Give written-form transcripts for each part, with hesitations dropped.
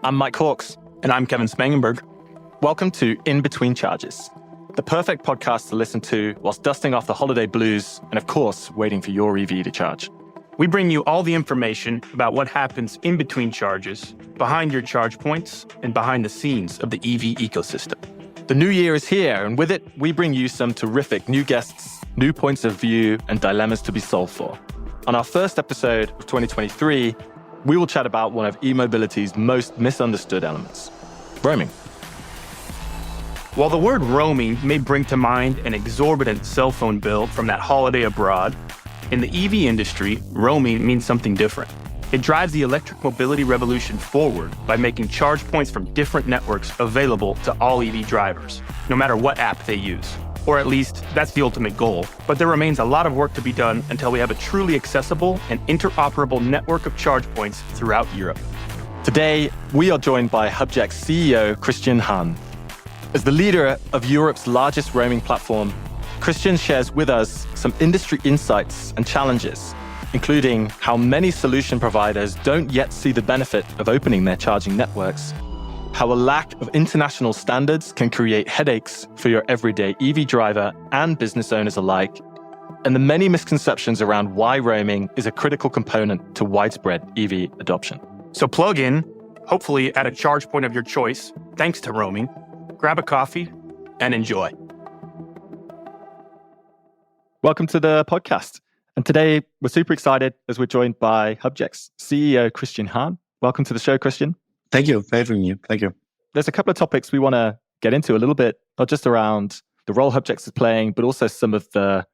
I'm Mike Hawkes. And I'm Kevin Spangenberg. Welcome to In Between Charges, the perfect podcast to listen to whilst dusting off the holiday blues and, of course, waiting for your EV to charge. We bring you all the information about what happens in between charges, behind your charge points, and behind the scenes of the EV ecosystem. The new year is here, and with it, we bring you some terrific new guests, new points of view, and dilemmas to be solved for. On our first episode of 2023, we will chat about one of e-mobility's most misunderstood elements, roaming. While the word roaming may bring to mind an exorbitant cell phone bill from that holiday abroad, in the EV industry, roaming means something different. It drives the electric mobility revolution forward by making charge points from different networks available to all EV drivers, no matter what app they use. Or at least, that's the ultimate goal. But there remains a lot of work to be done until we have a truly accessible and interoperable network of charge points throughout Europe. Today, we are joined by Hubject CEO Christian Hahn. As the leader of Europe's largest roaming platform, Christian shares with us some industry insights and challenges, including how many solution providers don't yet see the benefit of opening their charging networks, how a lack of international standards can create headaches for your everyday EV driver and business owners alike, and the many misconceptions around why roaming is a critical component to widespread EV adoption. So plug in, hopefully at a charge point of your choice, thanks to roaming, grab a coffee, and enjoy. Welcome to the podcast. And today we're super excited as we're joined by Hubject's CEO Christian Hahn. Welcome to the show, Christian. Thank you for having me. Thank you. There's a couple of topics we want to get into a little bit, not just around the role Hubject is playing, but also some of the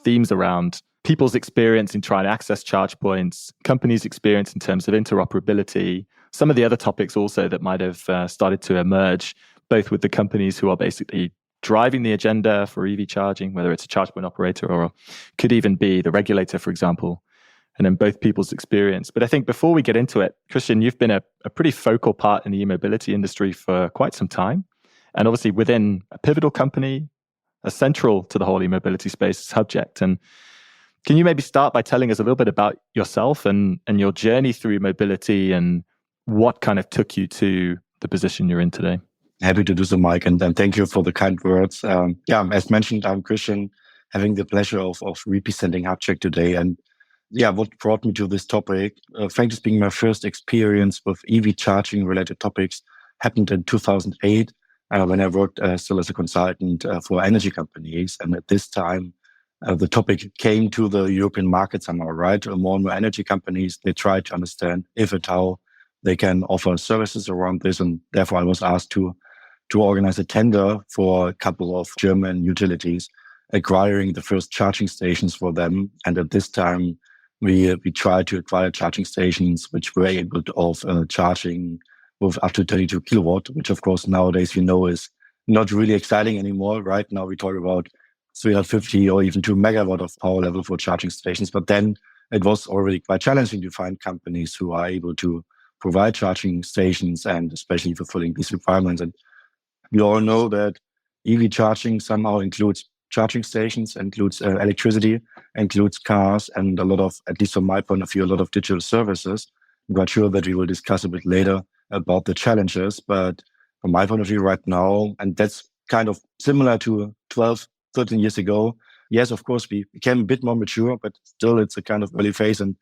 themes around people's experience in trying to access charge points, companies' experience in terms of interoperability, some of the other topics also that might have started to emerge, both with the companies who are basically driving the agenda for EV charging, whether it's a charge point operator or could even be the regulator, for example, and then both people's experience. But I think before we get into it, Christian, you've been a pretty focal part in the e-mobility industry for quite some time. And obviously within a pivotal company, central to the whole e-mobility space is Hubject. And can you maybe start by telling us a little bit about yourself and your journey through mobility and what kind of took you to the position you're in today? Happy to do so, Mike, and thank you for the kind words. As mentioned, I'm Christian, having the pleasure of representing Hubject today. And what brought me to this topic, frankly speaking, my first experience with EV charging related topics happened in 2008 when I worked still as a consultant for energy companies. And at this time, the topic came to the European market somehow, right? More and more energy companies, they try to understand if and how they can offer services around this. And therefore, I was asked to organize a tender for a couple of German utilities, acquiring the first charging stations for them. And at this time, we tried to acquire charging stations which were able to offer charging with up to 32 kilowatt, which of course nowadays is not really exciting anymore. Right now we talk about 350 or even 2 megawatt of power level for charging stations. But then it was already quite challenging to find companies who are able to provide charging stations and especially fulfilling these requirements. And we all know that EV charging somehow includes charging stations, includes electricity, includes cars, and a lot of, at least from my point of view, a lot of digital services. I'm quite sure that we will discuss a bit later about the challenges, but from my point of view right now, and that's kind of similar to 12, 13 years ago, yes, of course, we became a bit more mature, but still it's a kind of early phase, and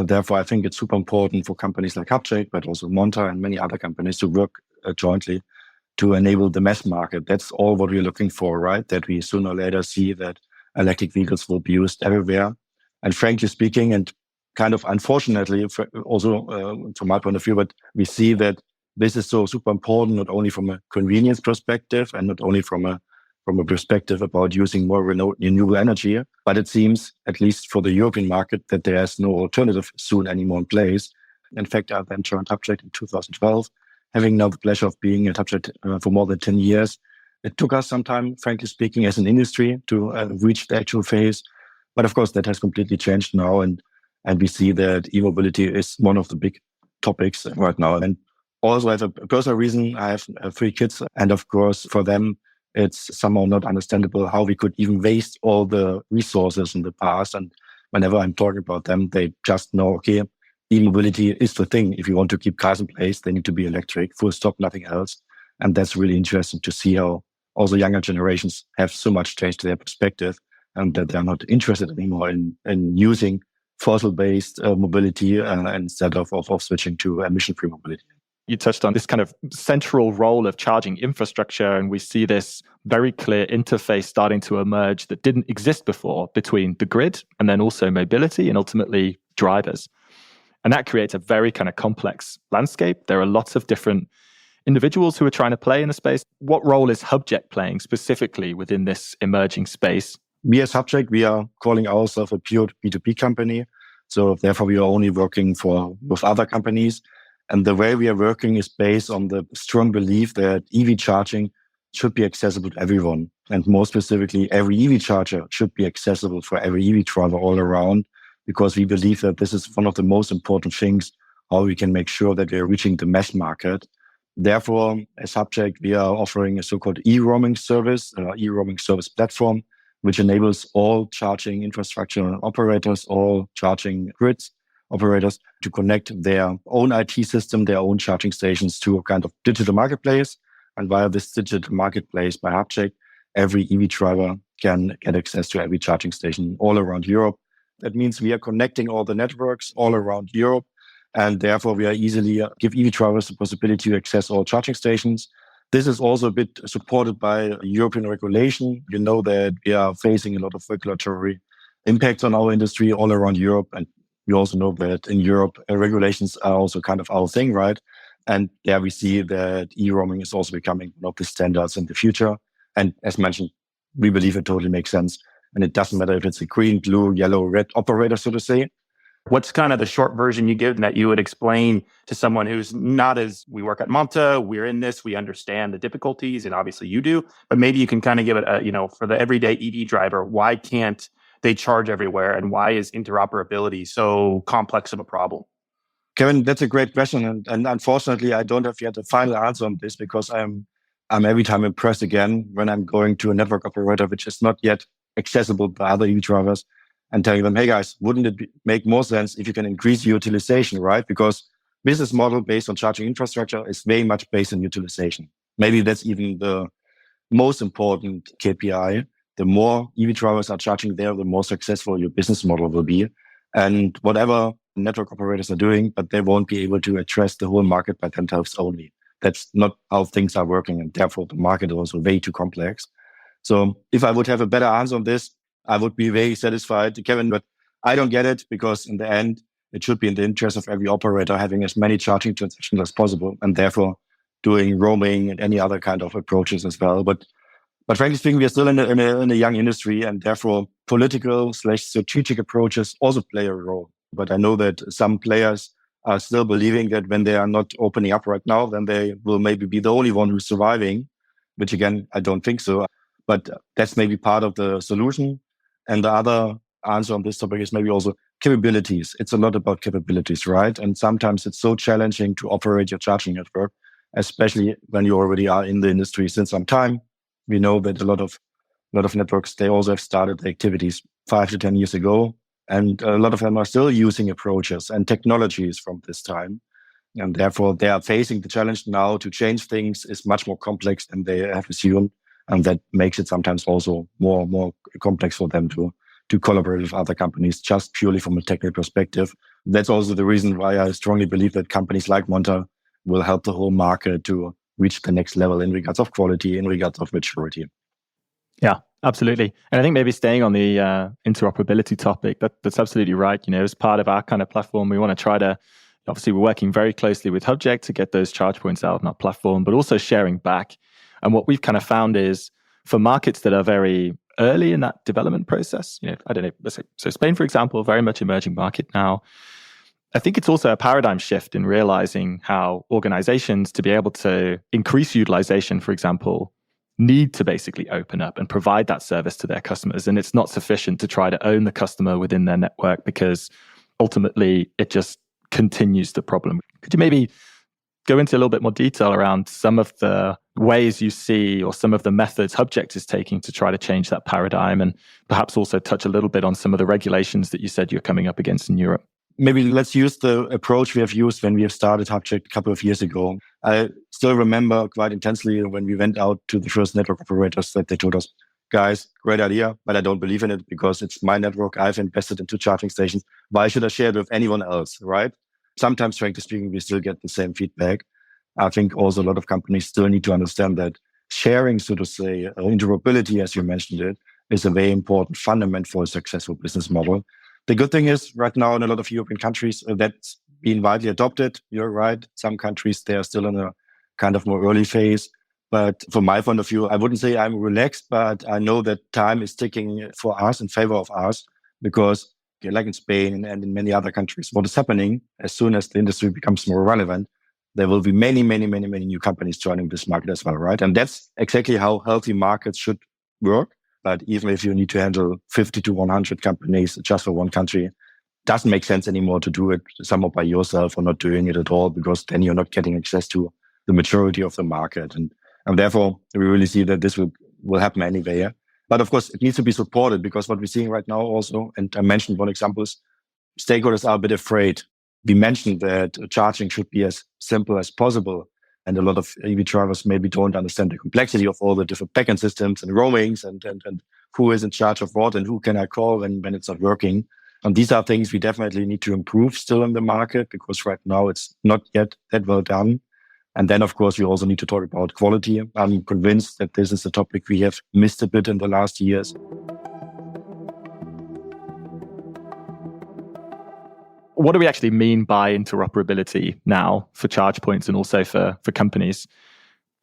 therefore I think it's super important for companies like Hubject, but also Monta and many other companies to work jointly to enable the mass market. That's all what we're looking for, right? That we sooner or later see that electric vehicles will be used everywhere. And frankly speaking, and kind of unfortunately, also from my point of view, but we see that this is so super important, not only from a convenience perspective and not only from a perspective about using more renewable energy, but it seems, at least for the European market, that there's no alternative soon anymore in place. In fact, I then joined Hubject in 2012. Having now the pleasure of being at Hubject for more than 10 years. It took us some time, frankly speaking, as an industry to reach the actual phase. But of course, that has completely changed now. And we see that e-mobility is one of the big topics right now. And also I have a personal reason. I have 3 kids. And of course, for them, it's somehow not understandable how we could even waste all the resources in the past. And whenever I'm talking about them, they just know, okay, e-mobility is the thing. If you want to keep cars in place, they need to be electric, full stop, nothing else. And that's really interesting to see how also younger generations have so much changed their perspective and that they're not interested anymore in using fossil-based mobility instead of switching to emission-free mobility. You touched on this kind of central role of charging infrastructure, and we see this very clear interface starting to emerge that didn't exist before between the grid and then also mobility and ultimately drivers. And that creates a very kind of complex landscape. There are lots of different individuals who are trying to play in the space. What role is Hubject playing specifically within this emerging space? We as Hubject, we are calling ourselves a pure B2B company. So therefore, we are only working with other companies. And the way we are working is based on the strong belief that EV charging should be accessible to everyone. And more specifically, every EV charger should be accessible for every EV driver all around, because we believe that this is one of the most important things, how we can make sure that we are reaching the mass market. Therefore, as Hubject, we are offering a so-called e-roaming service platform, which enables all charging infrastructure operators, all charging grids operators to connect their own IT system, their own charging stations to a kind of digital marketplace. And via this digital marketplace by Hubject, every EV driver can get access to every charging station all around Europe. That means we are connecting all the networks all around Europe. And therefore, we are easily give EV drivers the possibility to access all charging stations. This is also a bit supported by European regulation. You know that we are facing a lot of regulatory impacts on our industry all around Europe. And we also know that in Europe, regulations are also kind of our thing, right? And there we see that e-roaming is also becoming one of the standards in the future. And as mentioned, we believe it totally makes sense. And it doesn't matter if it's a green, blue, yellow, red operator, so to say. What's kind of the short version you give that you would explain to someone who's not as, we work at Monta, we're in this, we understand the difficulties, and obviously you do, but maybe you can kind of give it for the everyday EV driver, why can't they charge everywhere, and why is interoperability so complex of a problem? Kevin, that's a great question. And unfortunately, I don't have yet a final answer on this, because I'm every time impressed again when I'm going to a network operator, which is not yet accessible by other EV drivers, and telling them, hey guys, wouldn't it make more sense if you can increase utilization, right? Because business model based on charging infrastructure is very much based on utilization. Maybe that's even the most important KPI. The more EV drivers are charging there, the more successful your business model will be. And whatever network operators are doing, but they won't be able to address the whole market by themselves only. That's not how things are working. And therefore, the market is also way too complex. So if I would have a better answer on this, I would be very satisfied, Kevin, but I don't get it, because in the end, it should be in the interest of every operator having as many charging transactions as possible, and therefore doing roaming and any other kind of approaches as well. But frankly speaking, we are still in a young industry, and therefore political/strategic approaches also play a role. But I know that some players are still believing that when they are not opening up right now, then they will maybe be the only one who's surviving, which again, I don't think so. But that's maybe part of the solution. And the other answer on this topic is maybe also capabilities. It's a lot about capabilities, right? And sometimes it's so challenging to operate your charging network, especially when you already are in the industry since some time. We know that a lot of networks, they also have started the activities 5 to 10 years ago. And a lot of them are still using approaches and technologies from this time. And therefore, they are facing the challenge now to change things is much more complex than they have assumed. And that makes it sometimes also more complex for them to collaborate with other companies just purely from a technical perspective. That's also the reason why I strongly believe that companies like Monta will help the whole market to reach the next level in regards of quality, in regards of maturity. Yeah, absolutely. And I think maybe staying on the interoperability topic, that's absolutely right. As part of our kind of platform, we want to try to, obviously we're working very closely with Hubject to get those charge points out on our platform, but also sharing back. And what we've kind of found is for markets that are very early in that development process, I don't know, let's say, so Spain, for example, very much emerging market now. I think it's also a paradigm shift in realizing how organizations, to be able to increase utilization, for example, need to basically open up and provide that service to their customers. And it's not sufficient to try to own the customer within their network, because ultimately it just continues the problem. Could you maybe go into a little bit more detail around some of the ways you see or some of the methods Hubject is taking to try to change that paradigm, and perhaps also touch a little bit on some of the regulations that you said you're coming up against in Europe? maybe let's use the approach we have used when we have started Hubject a couple of years ago. I still remember quite intensely when we went out to the first network operators that they told us, guys, great idea, but I don't believe in it because it's my network. I've invested into charging stations. Why should I share it with anyone else, right? Sometimes, frankly speaking, we still get the same feedback. I think also a lot of companies still need to understand that sharing, so to say, interoperability, as you mentioned it, is a very important fundament for a successful business model. The good thing is right now in a lot of European countries, that's been widely adopted. You're right. Some countries, they are still in a kind of more early phase. But from my point of view, I wouldn't say I'm relaxed, but I know that time is ticking for us in favor of us because like in Spain and in many other countries, what is happening as soon as the industry becomes more relevant, there will be many new companies joining this market as well, right? And that's exactly how healthy markets should work. But even if you need to handle 50 to 100 companies just for one country, doesn't make sense anymore to do it somehow by yourself or not doing it at all, because then you're not getting access to the majority of the market. And therefore, we really see that this will happen anyway. But of course, it needs to be supported because what we're seeing right now also, and I mentioned one example is stakeholders are a bit afraid. We mentioned that charging should be as simple as possible. And a lot of EV drivers maybe don't understand the complexity of all the different backend systems and roamings and who is in charge of what and who can I call when it's not working. And these are things we definitely need to improve still in the market because right now it's not yet that well done. And then, of course, we also need to talk about quality. I'm convinced that this is a topic we have missed a bit in the last years. What do we actually mean by interoperability now for charge points and also for companies?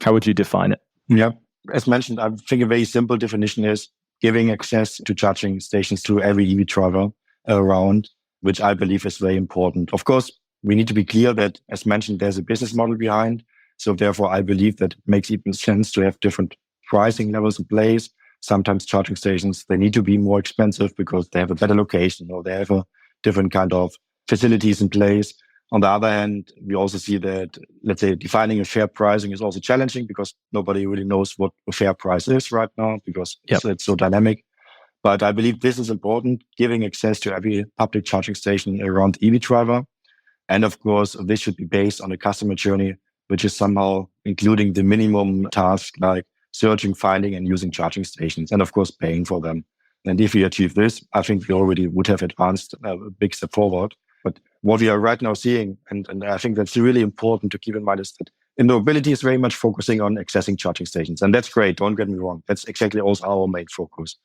How would you define it? Yeah, as mentioned, I think a very simple definition is giving access to charging stations to every EV driver around, which I believe is very important. Of course, we need to be clear that, as mentioned, there's a business model behind. So therefore, I believe that it makes even sense to have different pricing levels in place. Sometimes charging stations, they need to be more expensive because they have a better location or they have a different kind of facilities in place. On the other hand, we also see that, let's say, defining a fair pricing is also challenging because nobody really knows what a fair price is right now because it's so dynamic. But I believe this is important, giving access to every public charging station around EV driver. And of course, this should be based on a customer journey, which is somehow including the minimum task like searching, finding, and using charging stations, and of course, paying for them. And if we achieve this, I think we already would have advanced a big step forward. But what we are right now seeing, and I think that's really important to keep in mind, is that interoperability is very much focusing on accessing charging stations. And that's great, don't get me wrong. That's exactly also our main focus.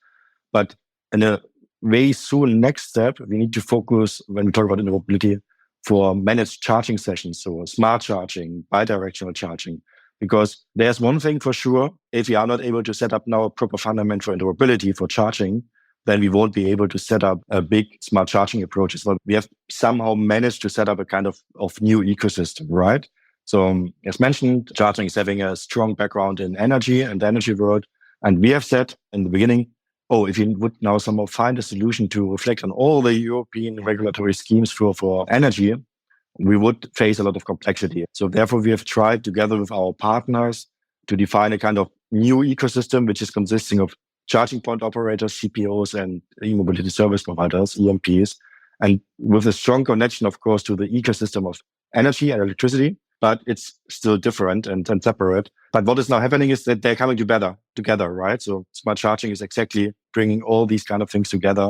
But in a very soon next step, we need to focus, when we talk about interoperability, for managed charging sessions, so smart charging, bidirectional charging. Because there's one thing for sure, if we are not able to set up now a proper fundament for interoperability for charging, then we won't be able to set up a big smart charging approach. So we have somehow managed to set up a kind of new ecosystem, right? So as mentioned, charging is having a strong background in energy and the energy world. And we have said in the beginning, if you would now somehow find a solution to reflect on all the European regulatory schemes for energy, we would face a lot of complexity. So therefore, we have tried together with our partners to define a kind of new ecosystem, which is consisting of charging point operators, CPOs, and e-mobility service providers, EMPs, and with a strong connection, of course, to the ecosystem of energy and electricity, but it's still different and separate. But what is now happening is that they're coming together, right? So smart charging is exactly bringing all these kind of things together,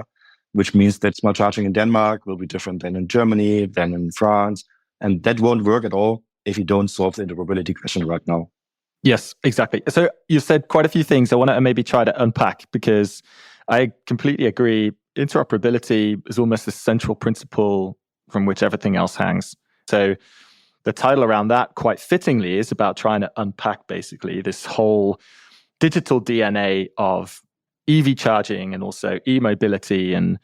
which means that smart charging in Denmark will be different than in Germany, than in France. And that won't work at all if you don't solve the interoperability question right now. Yes, exactly. So you said quite a few things I want to maybe try to unpack because I completely agree. Interoperability is almost the central principle from which everything else hangs. So the title around that, quite fittingly, is about trying to unpack basically this whole digital DNA of EV charging and also e-mobility. And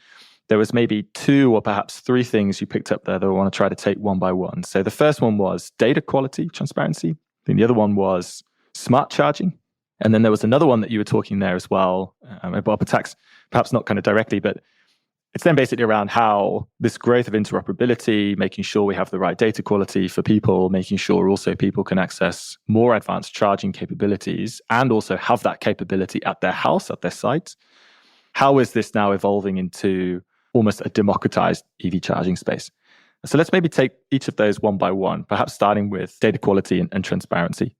there was maybe 2 or perhaps 3 things you picked up there that I want to try to take one by one. So the first one was data quality, transparency. Then the other one was smart charging. And then there was another one that you were talking there as well, about perhaps not kind of directly, but it's then basically around how this growth of interoperability, making sure we have the right data quality for people, making sure also people can access more advanced charging capabilities and also have that capability at their house, at their site. How is this now evolving into almost a democratized EV charging space? So let's maybe take each of those one by one, perhaps starting with data quality and transparency.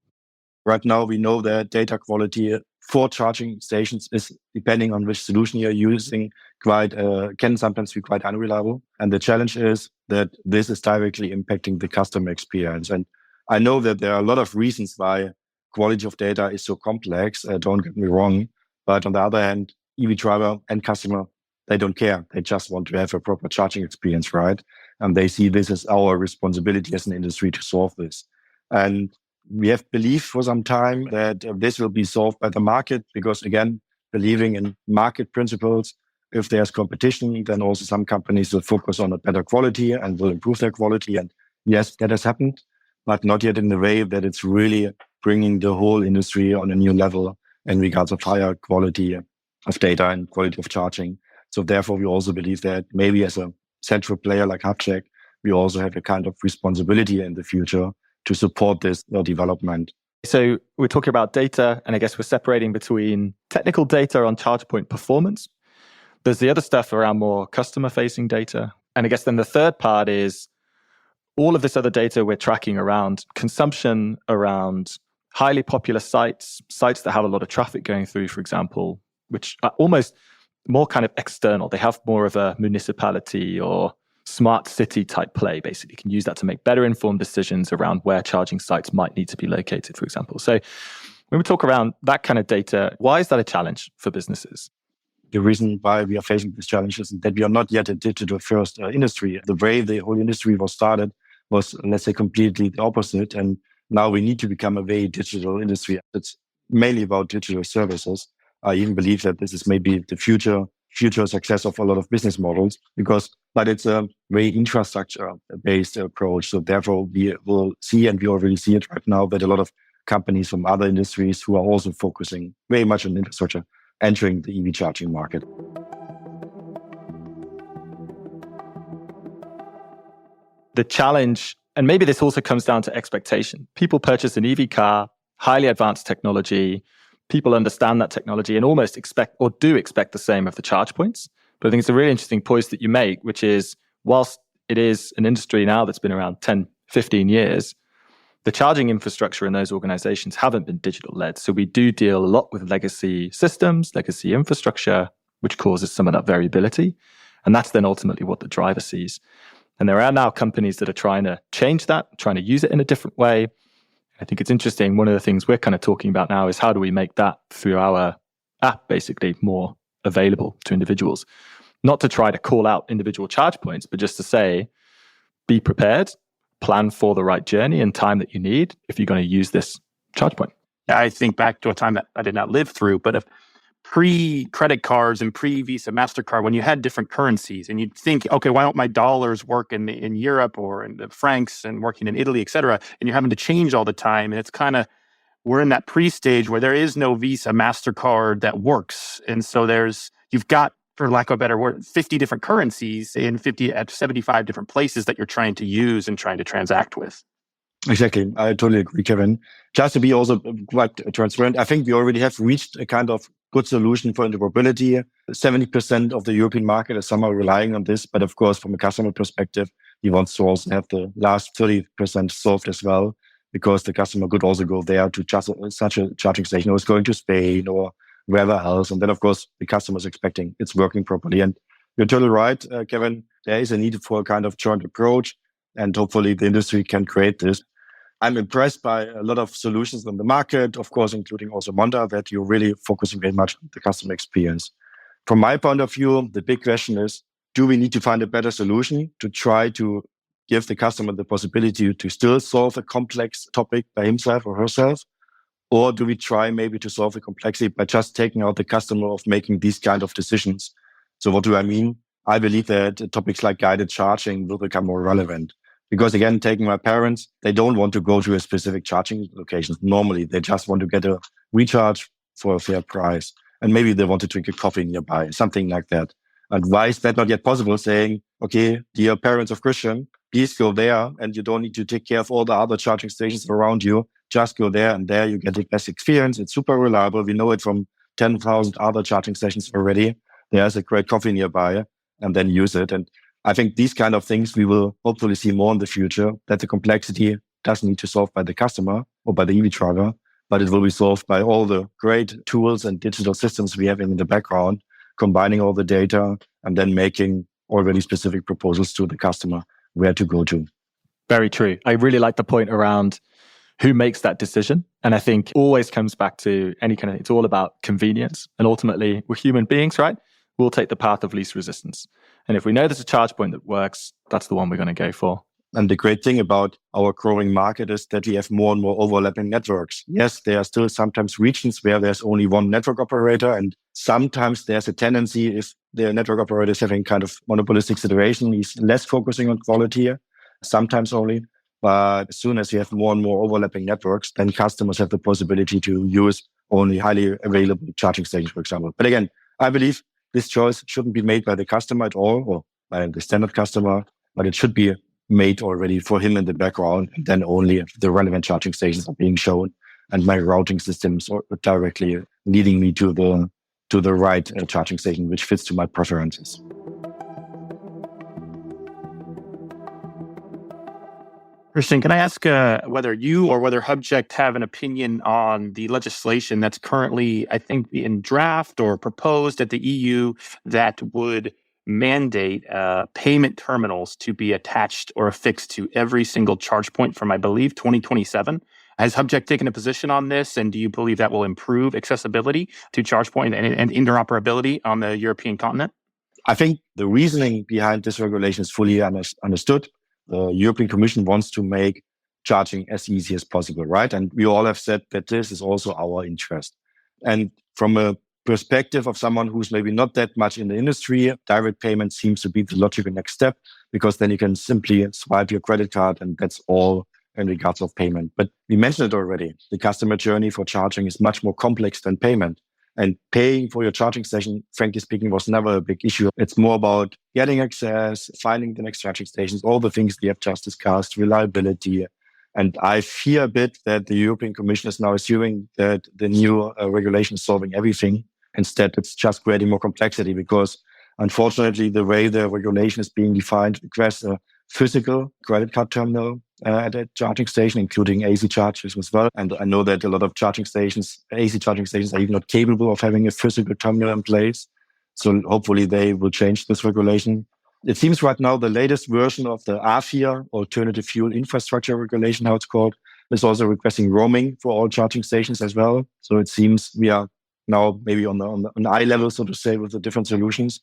Right now, we know that data quality for charging stations is, depending on which solution you're using, can sometimes be quite unreliable. And the challenge is that this is directly impacting the customer experience. And I know that there are a lot of reasons why quality of data is so complex. Don't get me wrong. But on the other hand, EV driver and customer, they don't care. They just want to have a proper charging experience, right? And they see this as our responsibility as an industry to solve this. And we have believed for some time that this will be solved by the market because, again, believing in market principles, if there's competition, then also some companies will focus on a better quality and will improve their quality. And yes, that has happened, but not yet in the way that it's really bringing the whole industry on a new level in regards of higher quality of data and quality of charging. So therefore, we also believe that maybe as a central player like Hubject, we also have a kind of responsibility in the future to support this development. So we're talking about data, and I guess we're separating between technical data on charge point performance. There's the other stuff around more customer-facing data. And I guess then the third part is all of this other data we're tracking around consumption, around highly popular sites that have a lot of traffic going through, for example, which are almost more kind of external. They have more of a municipality or smart city type play, basically. You can use that to make better informed decisions around where charging sites might need to be located, for example. So when we talk around that kind of data, why is that a challenge for businesses? The reason why we are facing these challenges is that we are not yet a digital first industry. The way the whole industry was started was, let's say, completely the opposite. And now we need to become a very digital industry. It's mainly about digital services. I even believe that this is maybe the future success of a lot of business models but it's a very infrastructure-based approach. So therefore, we will see, and we already see it right now, that a lot of companies from other industries who are also focusing very much on infrastructure entering the EV charging market. The challenge, and maybe this also comes down to expectation. People purchase an EV car, highly advanced technology. People understand that technology and almost expect the same of the charge points. But I think it's a really interesting point that you make, which is whilst it is an industry now that's been around 10, 15 years, the charging infrastructure in those organizations haven't been digital led. So we do deal a lot with legacy systems, legacy infrastructure, which causes some of that variability. And that's then ultimately what the driver sees. And there are now companies that are trying to change that, trying to use it in a different way. I think it's interesting. One of the things we're kind of talking about now is how do we make that through our app basically more available to individuals? Not to try to call out individual charge points, but just to say, be prepared, plan for the right journey and time that you need if you're going to use this charge point. I think back to a time that I did not live through, but if pre-credit cards and pre-Visa, MasterCard, when you had different currencies and you'd think, okay, why don't my dollars work in Europe or in the francs and working in Italy, et cetera, and you're having to change all the time. And it's kind of, we're in that pre-stage where there is no Visa, MasterCard that works. And so you've got, for lack of a better word, 50 different currencies in 75 different places that you're trying to use and trying to transact with. Exactly. I totally agree, Kevin. Just to be also quite transparent, I think we already have reached a kind of good solution for interoperability. 70% of the European market is somehow relying on this. But of course, from a customer perspective, he wants to also have the last 30% solved as well, because the customer could also go there to just such a charging station, or is going to Spain or wherever else. And then, of course, the customer is expecting it's working properly. And you're totally right, Kevin. There is a need for a kind of joint approach, and hopefully the industry can create this. I'm impressed by a lot of solutions on the market, of course, including also Monda, that you're really focusing very much on the customer experience. From my point of view, the big question is, do we need to find a better solution to try to give the customer the possibility to still solve a complex topic by himself or herself? Or do we try maybe to solve the complexity by just taking out the customer of making these kind of decisions? So what do I mean? I believe that topics like guided charging will become more relevant. Because again, taking my parents, they don't want to go to a specific charging location. Normally, they just want to get a recharge for a fair price. And maybe they want to drink a coffee nearby, something like that. And why is that not yet possible? Saying, okay, dear parents of Christian, please go there, and you don't need to take care of all the other charging stations around you. Just go there, and there you get the best experience. It's super reliable. We know it from 10,000 other charging stations already. There's a great coffee nearby, and then use it. And I think these kind of things we will hopefully see more in the future, that the complexity doesn't need to solve by the customer or by the EV charger, but it will be solved by all the great tools and digital systems we have in the background, combining all the data and then making already specific proposals to the customer where to go to. Very true. I really like the point around who makes that decision. And I think always comes back to any kind of, it's all about convenience. And ultimately, we're human beings, right? We'll take the path of least resistance. And if we know there's a charge point that works, that's the one we're going to go for. And the great thing about our growing market is that we have more and more overlapping networks. Yes, there are still sometimes regions where there's only one network operator. And sometimes there's a tendency, if the network operator is having kind of monopolistic situation, he's less focusing on quality, sometimes only. But as soon as you have more and more overlapping networks, then customers have the possibility to use only highly available charging stations, for example. But again, I believe this choice shouldn't be made by the customer at all, or by the standard customer, but it should be made already for him in the background, and then only the relevant charging stations are being shown, and my routing systems are directly leading me to the right charging station, which fits to my preferences. Christian, can I ask whether you or whether Hubject have an opinion on the legislation that's currently, I think, in draft or proposed at the EU that would mandate payment terminals to be attached or affixed to every single charge point from, I believe, 2027? Has Hubject taken a position on this, and do you believe that will improve accessibility to charge point and interoperability on the European continent? I think the reasoning behind this regulation is fully understood. The European Commission wants to make charging as easy as possible, right? And we all have said that this is also our interest. And from a perspective of someone who's maybe not that much in the industry, direct payment seems to be the logical next step, because then you can simply swipe your credit card and that's all in regards of payment. But we mentioned it already. The customer journey for charging is much more complex than payment. And paying for your charging station, frankly speaking, was never a big issue. It's more about getting access, finding the next charging stations, all the things we have just discussed, reliability. And I fear a bit that the European Commission is now assuming that the new regulation is solving everything. Instead, it's just creating more complexity, because unfortunately, the way the regulation is being defined requires a physical credit card terminal at a charging station, including AC chargers as well. And I know that a lot of charging stations, AC charging stations, are even not capable of having a physical terminal in place. So hopefully they will change this regulation. It seems right now the latest version of the AFIR, Alternative Fuel Infrastructure Regulation, how it's called, is also requesting roaming for all charging stations as well. So it seems we are now maybe on eye level, so to say, with the different solutions.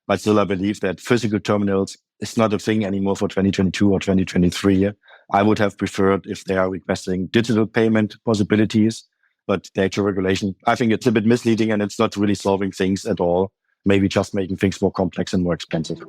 But still, I believe that physical terminals is not a thing anymore for 2022 or 2023. I would have preferred if they are requesting digital payment possibilities, but the actual regulation, I think it's a bit misleading and it's not really solving things at all. Maybe just making things more complex and more expensive.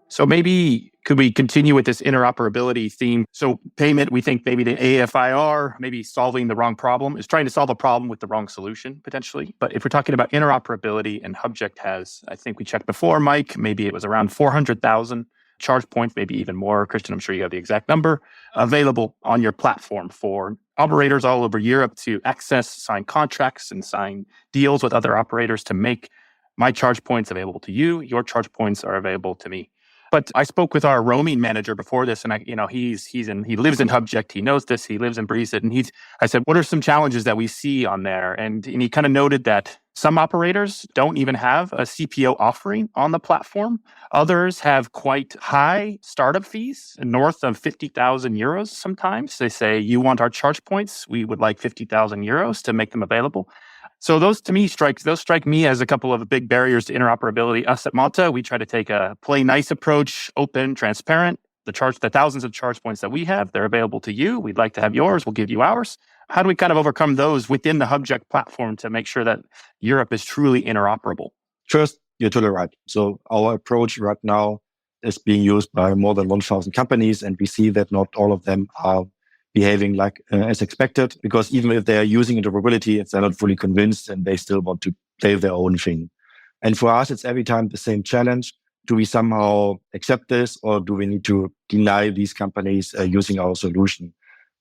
So maybe could we continue with this interoperability theme? So payment, we think maybe the AFIR, maybe solving the wrong problem, is trying to solve a problem with the wrong solution, potentially. But if we're talking about interoperability, and Hubject has, I think we checked before, Mike, maybe it was around 400,000 charge points, maybe even more. Christian, I'm sure you have the exact number, available on your platform for operators all over Europe to access, sign contracts, and sign deals with other operators to make my charge points available to you. Your charge points are available to me. But I spoke with our roaming manager before this, and he lives in Hubject. He knows this. He lives and breathes it. And I said, what are some challenges that we see on there? And he kind of noted that some operators don't even have a CPO offering on the platform. Others have quite high startup fees, north of 50,000 euros sometimes. They say, you want our charge points? We would like 50,000 euros to make them available. So those to me strike me as a couple of big barriers to interoperability. Us at Malta, we try to take a play nice approach, open, transparent. The thousands of charge points that we have, they're available to you. We'd like to have yours. We'll give you ours. How do we kind of overcome those within the Hubject platform to make sure that Europe is truly interoperable? First, you're totally right. So our approach right now is being used by more than 1,000 companies, and we see that not all of them are behaving like as expected, because even if they are using interoperability, they're not fully convinced and they still want to play their own thing. And for us, it's every time the same challenge. Do we somehow accept this, or do we need to deny these companies using our solution?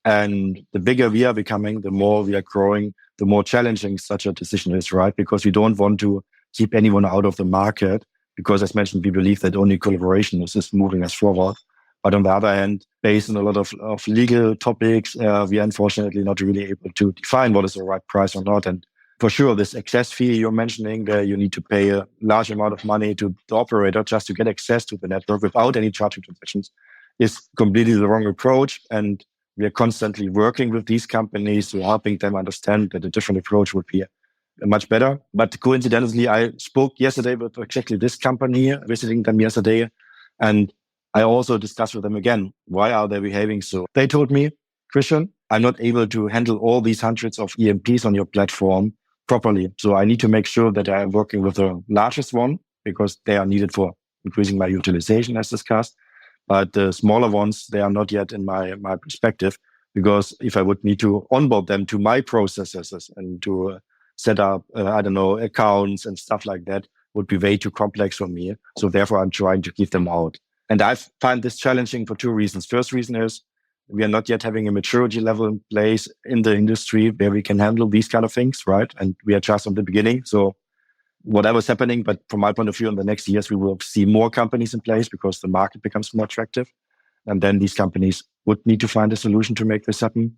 And the bigger we are becoming, the more we are growing, the more challenging such a decision is, right? Because we don't want to keep anyone out of the market. Because as mentioned, we believe that only collaboration is moving us forward. But on the other hand, based on a lot of legal topics, we are unfortunately not really able to define what is the right price or not. And for sure, this access fee you're mentioning, where you need to pay a large amount of money to the operator just to get access to the network without any charging transactions, is completely the wrong approach. And we are constantly working with these companies to helping them understand that a different approach would be much better. But coincidentally, I spoke yesterday with exactly this company, visiting them yesterday. And I also discussed with them again, why are they behaving so? They told me, Christian, I'm not able to handle all these hundreds of EMPs on your platform properly. So I need to make sure that I'm working with the largest one because they are needed for increasing my utilization as discussed. But the smaller ones, they are not yet in my perspective, because if I would need to onboard them to my processes and to set up, accounts and stuff like that would be way too complex for me. So therefore, I'm trying to keep them out. And I find this challenging for two reasons. First reason is we are not yet having a maturity level in place in the industry where we can handle these kind of things, right? And we are just on the beginning. So whatever's happening, but from my point of view, in the next years, we will see more companies in place because the market becomes more attractive. And then these companies would need to find a solution to make this happen.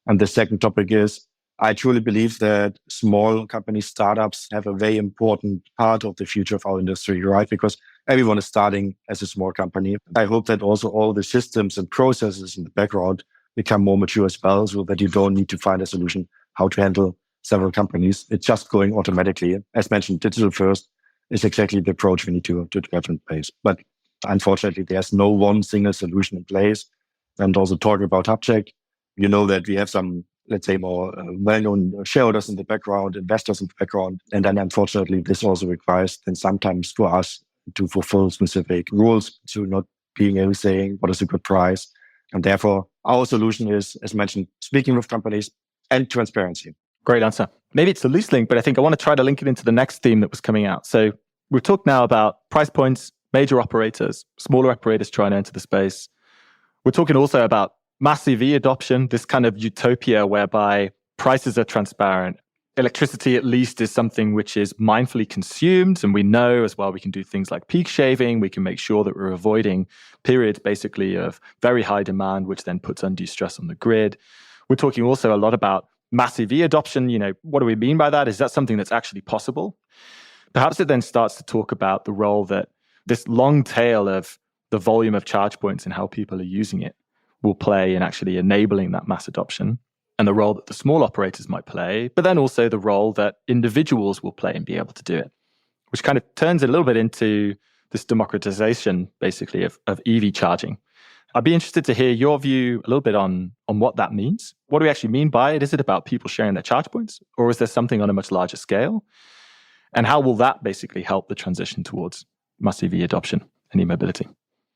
And the second topic is, I truly believe that small companies, startups have a very important part of the future of our industry, right? Because everyone is starting as a small company. I hope that also all the systems and processes in the background become more mature as well, so that you don't need to find a solution how to handle several companies. It's just going automatically. As mentioned, digital first is exactly the approach we need to have in place. But unfortunately, there's no one single solution in place. And also talking about Hubject, you know that we have some, let's say, more well-known shareholders in the background, investors in the background. And then unfortunately, this also requires then sometimes for us to fulfill specific rules, to not being able to saying what is a good price. And therefore, our solution is, as mentioned, speaking with companies and transparency. Great answer. Maybe it's a loose link, but I think I want to try to link it into the next theme that was coming out. So we've talked now about price points, major operators, smaller operators trying to enter the space. We're talking also about mass EV adoption, this kind of utopia whereby prices are transparent. Electricity, at least, is something which is mindfully consumed. And we know as well, we can do things like peak shaving. We can make sure that we're avoiding periods basically of very high demand, which then puts undue stress on the grid. We're talking also a lot about mass EV adoption. What do we mean by that? Is that something that's actually possible? Perhaps it then starts to talk about the role that this long tail of the volume of charge points and how people are using it will play in actually enabling that mass adoption, and the role that the small operators might play, but then also the role that individuals will play and be able to do it, which kind of turns a little bit into this democratization, basically, of EV charging. I'd be interested to hear your view a little bit on what that means. What do we actually mean by it? Is it about people sharing their charge points, or is there something on a much larger scale? And how will that basically help the transition towards mass EV adoption and e-mobility?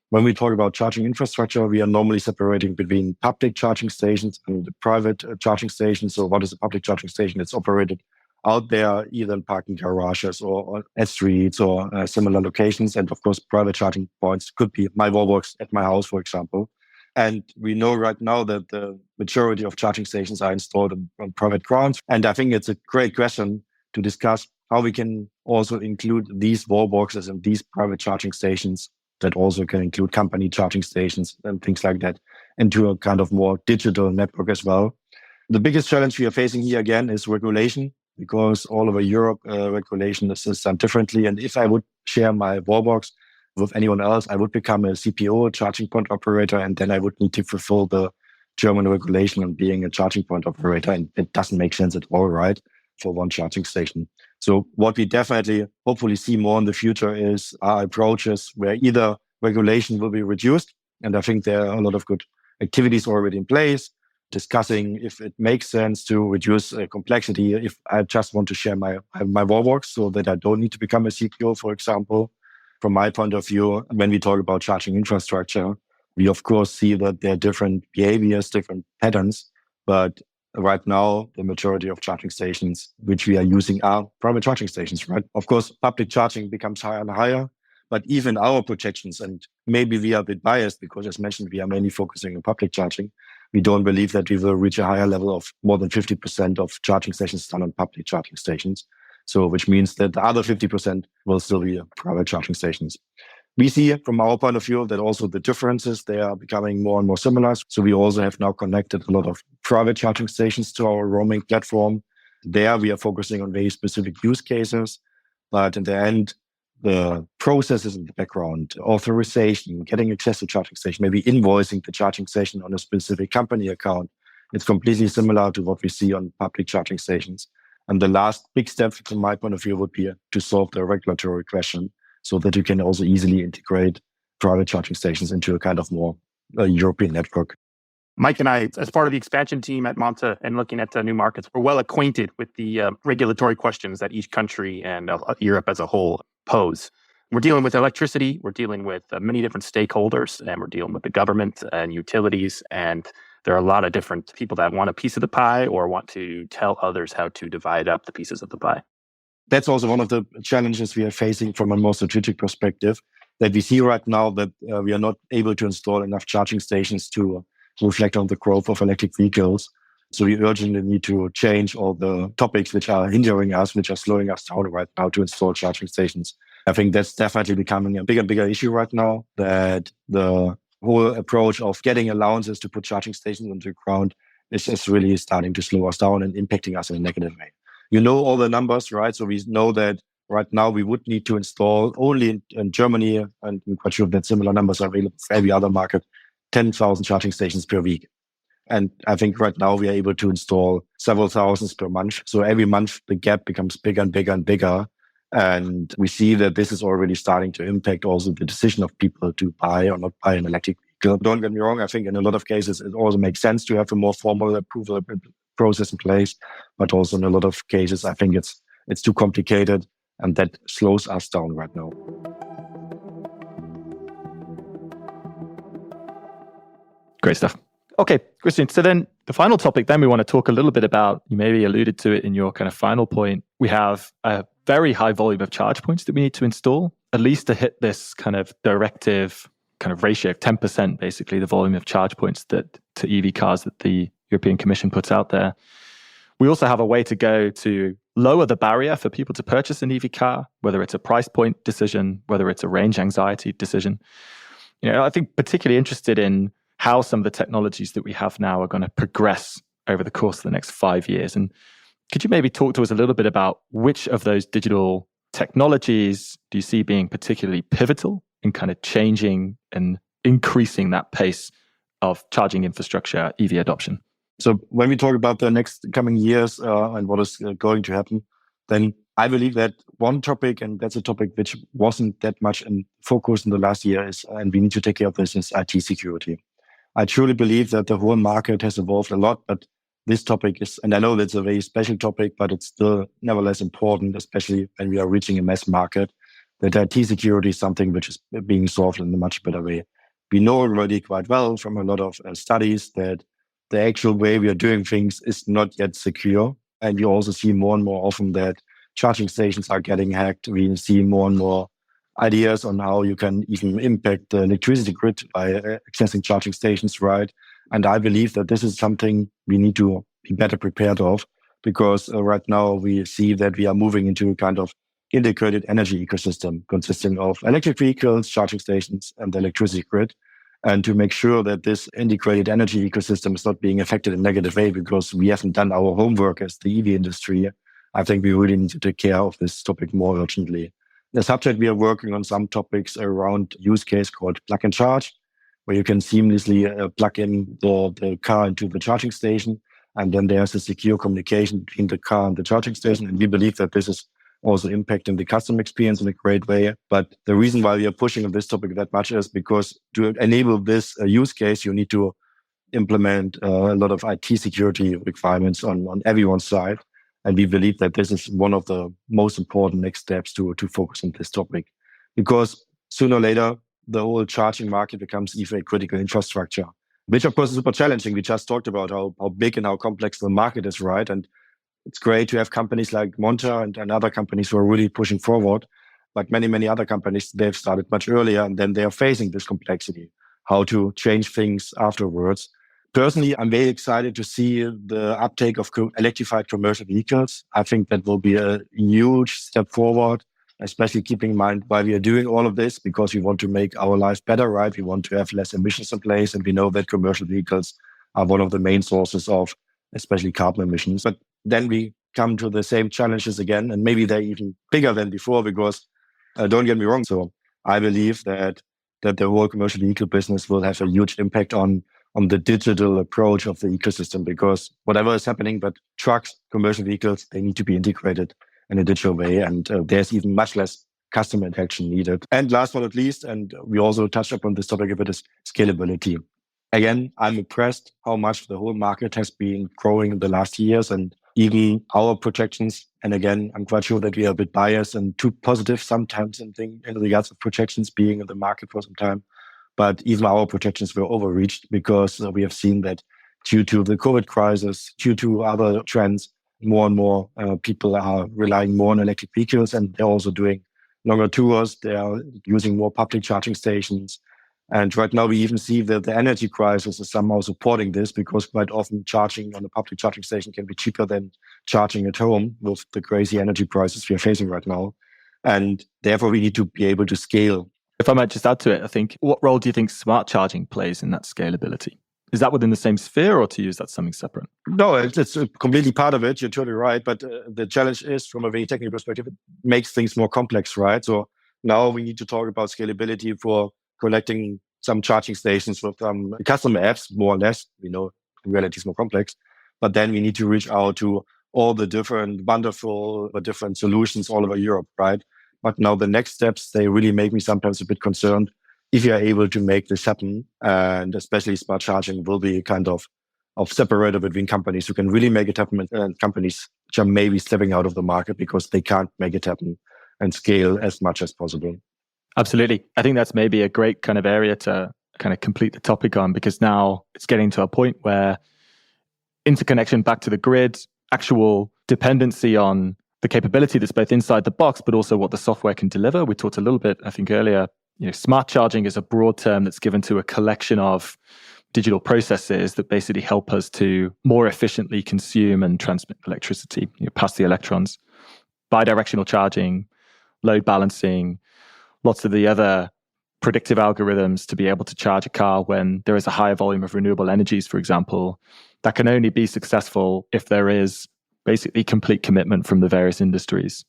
When we talk about charging infrastructure, we are normally separating between public charging stations and the private charging stations. So what is a public charging station? It's operated out there, either in parking garages or at streets or similar locations. And of course, private charging points could be my wallbox at my house, for example. And we know right now that the majority of charging stations are installed on private grounds. And I think it's a great question to discuss how we can also include these wallboxes and these private charging stations that also can include company charging stations and things like that into a kind of more digital network as well. The biggest challenge we are facing here again is regulation, because all over Europe, regulation is done differently. And if I would share my wallbox with anyone else, I would become a CPO, a charging point operator, and then I would need to fulfill the German regulation on being a charging point operator. And it doesn't make sense at all, right, for one charging station. So what we definitely hopefully see more in the future is our approaches where either regulation will be reduced, and I think there are a lot of good activities already in place, discussing if it makes sense to reduce complexity. If I just want to share my wallbox so that I don't need to become a CPO, for example. From my point of view, when we talk about charging infrastructure, we of course see that there are different behaviors, different patterns, but right now, the majority of charging stations which we are using are private charging stations, right? Of course, public charging becomes higher and higher, but even our projections, and maybe we are a bit biased because, as mentioned, we are mainly focusing on public charging, we don't believe that we will reach a higher level of more than 50% of charging stations done on public charging stations. So, which means that the other 50% will still be private charging stations. We see from our point of view that also the differences, they are becoming more and more similar. So we also have now connected a lot of private charging stations to our roaming platform. There we are focusing on very specific use cases, but in the end, the processes in the background, authorization, getting access to charging station, maybe invoicing the charging station on a specific company account, it's completely similar to what we see on public charging stations. And the last big step from my point of view would be to solve the regulatory question so that you can also easily integrate private charging stations into a kind of more European network. Mike and I, as part of the expansion team at Monta and looking at new markets, we're well acquainted with the regulatory questions that each country and Europe as a whole pose. We're dealing with electricity, we're dealing with many different stakeholders, and we're dealing with the government and utilities. And there are a lot of different people that want a piece of the pie or want to tell others how to divide up the pieces of the pie. That's also one of the challenges we are facing from a more strategic perspective, that we see right now that we are not able to install enough charging stations to reflect on the growth of electric vehicles. So we urgently need to change all the topics which are hindering us, which are slowing us down right now to install charging stations. I think that's definitely becoming a bigger issue right now, that the whole approach of getting allowances to put charging stations on the ground is really starting to slow us down and impacting us in a negative way. You know all the numbers, right? So we know that right now we would need to install only in Germany, and I'm quite sure that similar numbers are available for every other market, 10,000 charging stations per week. And I think right now we are able to install several thousands per month. So every month the gap becomes bigger and bigger and bigger. And we see that this is already starting to impact also the decision of people to buy or not buy an electric vehicle. Don't get me wrong. I think in a lot of cases, it also makes sense to have a more formal approval process in place. But also in a lot of cases, I think it's too complicated, and that slows us down right now. Great stuff. Okay, Christian. So then the final topic, then we want to talk a little bit about, you maybe alluded to it in your kind of final point. We have a very high volume of charge points that we need to install, at least to hit this kind of directive kind of ratio of 10%, basically, the volume of charge points that to EV cars that the European Commission puts out there. We also have a way to go to lower the barrier for people to purchase an EV car, whether it's a price point decision, whether it's a range anxiety decision. I think particularly interested in how some of the technologies that we have now are going to progress over the course of the next 5 years. And could you maybe talk to us a little bit about which of those digital technologies do you see being particularly pivotal in kind of changing and increasing that pace of charging infrastructure, EV adoption? So when we talk about the next coming years and what is going to happen, then I believe that one topic, and that's a topic which wasn't that much in focus in the last year, is, and we need to take care of this, is IT security. I truly believe that the whole market has evolved a lot, but this topic is, and I know that's a very special topic, but it's still nevertheless important, especially when we are reaching a mass market, that IT security is something which is being solved in a much better way. We know already quite well from a lot of studies that the actual way we are doing things is not yet secure. And we also see more and more often that charging stations are getting hacked. We see more and more ideas on how you can even impact the electricity grid by accessing charging stations, right? And I believe that this is something we need to be better prepared of, because right now we see that we are moving into a kind of integrated energy ecosystem consisting of electric vehicles, charging stations, and the electricity grid. And to make sure that this integrated energy ecosystem is not being affected in a negative way because we haven't done our homework as the EV industry, I think we really need to take care of this topic more urgently. As Hubject, we are working on some topics around use case called plug and charge, where you can seamlessly plug in the car into the charging station. And then there's a secure communication between the car and the charging station. And we believe that this is also impacting the customer experience in a great way. But the reason why we are pushing on this topic that much is because to enable this use case, you need to implement a lot of IT security requirements on everyone's side. And we believe that this is one of the most important next steps to focus on this topic. Because sooner or later, the whole charging market becomes even a critical infrastructure, which of course is super challenging. We just talked about how big and how complex the market is, right? And it's great to have companies like Monta and other companies who are really pushing forward. But many other companies, they've started much earlier, and then they are facing this complexity, how to change things afterwards. Personally, I'm very excited to see the uptake of electrified commercial vehicles. I think that will be a huge step forward, especially keeping in mind why we are doing all of this, because we want to make our life better, right? We want to have less emissions in place. And we know that commercial vehicles are one of the main sources of especially carbon emissions. But then we come to the same challenges again, and maybe they're even bigger than before, because don't get me wrong. So I believe that the whole commercial vehicle business will have a huge impact on the digital approach of the ecosystem, because whatever is happening, but trucks, commercial vehicles, they need to be integrated in a digital way. And there's even much less customer interaction needed. And last but not least, and we also touched upon this topic a bit, is scalability. Again, I'm impressed how much the whole market has been growing in the last years, and even our projections. And again, I'm quite sure that we are a bit biased and too positive sometimes in regards to projections being in the market for some time. But even our projections were overreached, because we have seen that due to the COVID crisis, due to other trends, more and more people are relying more on electric vehicles, and they're also doing longer tours. They are using more public charging stations. And right now we even see that the energy crisis is somehow supporting this, because quite often charging on a public charging station can be cheaper than charging at home with the crazy energy prices we are facing right now. And therefore we need to be able to scale. If I might just add to it, I think, what role do you think smart charging plays in that scalability? Is that within the same sphere, or to use that something separate? No, it's completely part of it. You're totally right. But the challenge is, from a very technical perspective, it makes things more complex, right? So now we need to talk about scalability for collecting some charging stations with customer apps, more or less. We know in reality is more complex. But then we need to reach out to all the different different solutions all over Europe, right? But now the next steps, they really make me sometimes a bit concerned if you're able to make this happen. And especially smart charging will be kind of separator between companies who can really make it happen, and companies which are maybe stepping out of the market because they can't make it happen and scale as much as possible. Absolutely. I think that's maybe a great kind of area to kind of complete the topic on, because now it's getting to a point where interconnection back to the grid, actual dependency on the capability that's both inside the box, but also what the software can deliver. We talked a little bit, I think earlier, smart charging is a broad term that's given to a collection of digital processes that basically help us to more efficiently consume and transmit electricity, past the electrons. Bidirectional charging, load balancing, lots of the other predictive algorithms to be able to charge a car when there is a higher volume of renewable energies, for example. That can only be successful if there is basically complete commitment from the various industries.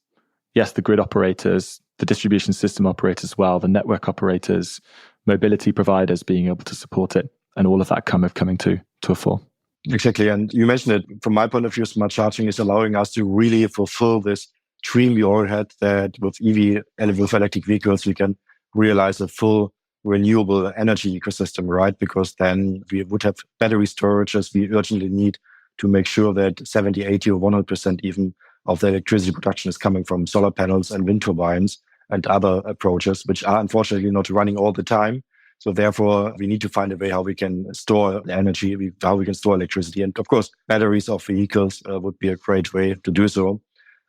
Yes, the grid operators, the distribution system operators as well, the network operators, mobility providers being able to support it, and all of that coming to a fore. Exactly. And you mentioned it. From my point of view, smart charging is allowing us to really fulfill this dream we all had, that with EV and with electric vehicles, we can realize a full renewable energy ecosystem, right? Because then we would have battery storages we urgently need to make sure that 70, 80 or 100% even of the electricity production is coming from solar panels and wind turbines and other approaches, which are unfortunately not running all the time. So therefore, we need to find a way how we can store energy, how we can store electricity. And of course, batteries of vehicles would be a great way to do so.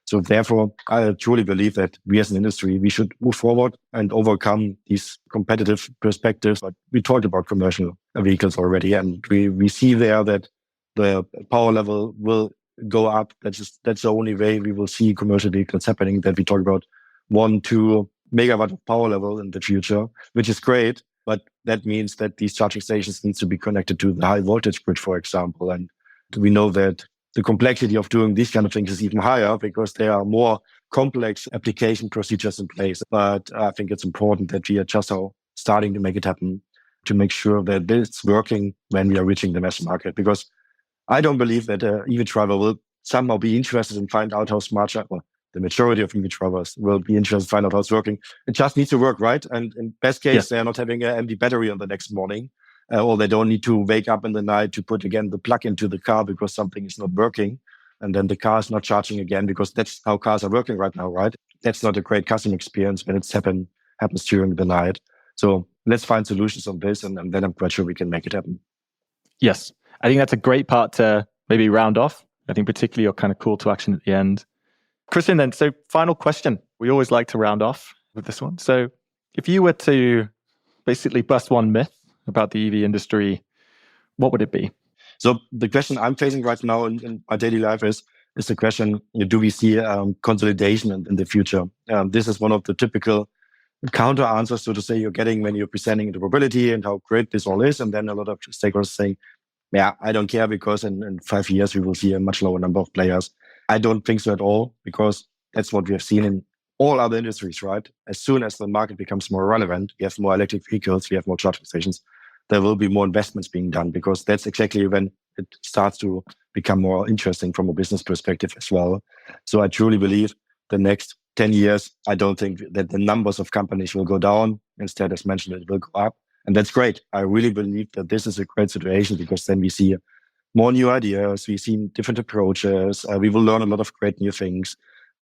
So therefore, I truly believe that we as an industry, we should move forward and overcome these competitive perspectives. But we talked about commercial vehicles already, and we see there that the power level will go up. That's the only way we will see commercial vehicles happening, that we talk about 1-2 megawatt of power level in the future, which is great. But that means that these charging stations need to be connected to the high voltage grid, for example. And we know that the complexity of doing these kind of things is even higher, because there are more complex application procedures in place. But I think it's important that we are just starting to make it happen, to make sure that it's working when we are reaching the mass market. Because I don't believe that an EV driver will somehow be interested in find out how smart, well, the majority of EV drivers will be interested in find out how it's working. It just needs to work, right? And in best case, They're not having an empty battery on the next morning, or they don't need to wake up in the night to put again the plug into the car because something is not working. And then the car is not charging again, because that's how cars are working right now, right? That's not a great customer experience when it's happens during the night. So let's find solutions on this, and then I'm quite sure we can make it happen. Yes. I think that's a great part to maybe round off. I think particularly your kind of call to action at the end. Christian, then, so final question. We always like to round off with this one. So if you were to basically bust one myth about the EV industry, what would it be? So the question I'm facing right now in my daily life is the question, do we see consolidation in the future? This is one of the typical counter answers, so to say, you're getting when you're presenting interoperability and how great this all is. And then a lot of stakeholders saying, yeah, I don't care because in 5 years, we will see a much lower number of players. I don't think so at all, because that's what we have seen in all other industries, right? As soon as the market becomes more relevant, we have more electric vehicles, we have more charging stations, there will be more investments being done, because that's exactly when it starts to become more interesting from a business perspective as well. So I truly believe the next 10 years, I don't think that the numbers of companies will go down. Instead, as mentioned, it will go up. And that's great. I really believe that this is a great situation, because then we see more new ideas, we see different approaches, we will learn a lot of great new things.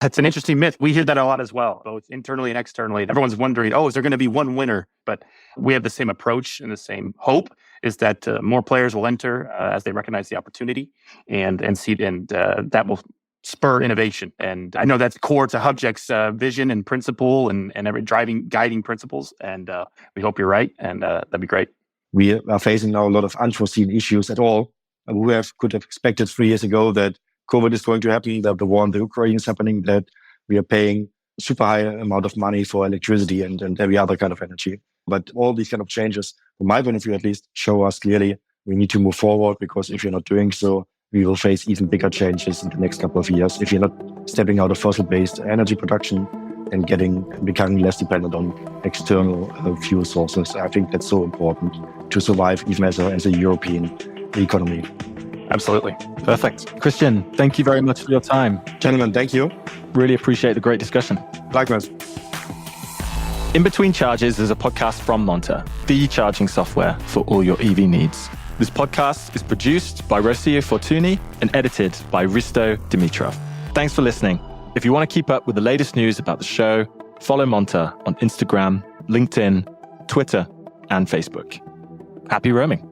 That's an interesting myth. We hear that a lot as well, both internally and externally. Everyone's wondering, is there going to be one winner? But we have the same approach and the same hope, is that more players will enter as they recognize the opportunity and that will spur innovation. And I know that's core to Hubject's vision and principle and every guiding principles. And we hope you're right. And that'd be great. We are facing now a lot of unforeseen issues at all. We could have expected 3 years ago that COVID is going to happen, that the war in the Ukraine is happening, that we are paying super high amount of money for electricity and every other kind of energy. But all these kind of changes, from my point of view at least, show us clearly we need to move forward, because if you're not doing so, we will face even bigger changes in the next couple of years if you're not stepping out of fossil-based energy production and becoming less dependent on external fuel sources. I think that's so important to survive even as a European economy. Absolutely. Perfect. Christian, thank you very much for your time. Gentlemen, thank you. Really appreciate the great discussion. Likewise. In Between Charges is a podcast from Monta, the charging software for all your EV needs. This podcast is produced by Rocio Fortuny and edited by Risto Dimitrov. Thanks for listening. If you want to keep up with the latest news about the show, follow Monta on Instagram, LinkedIn, Twitter, and Facebook. Happy roaming.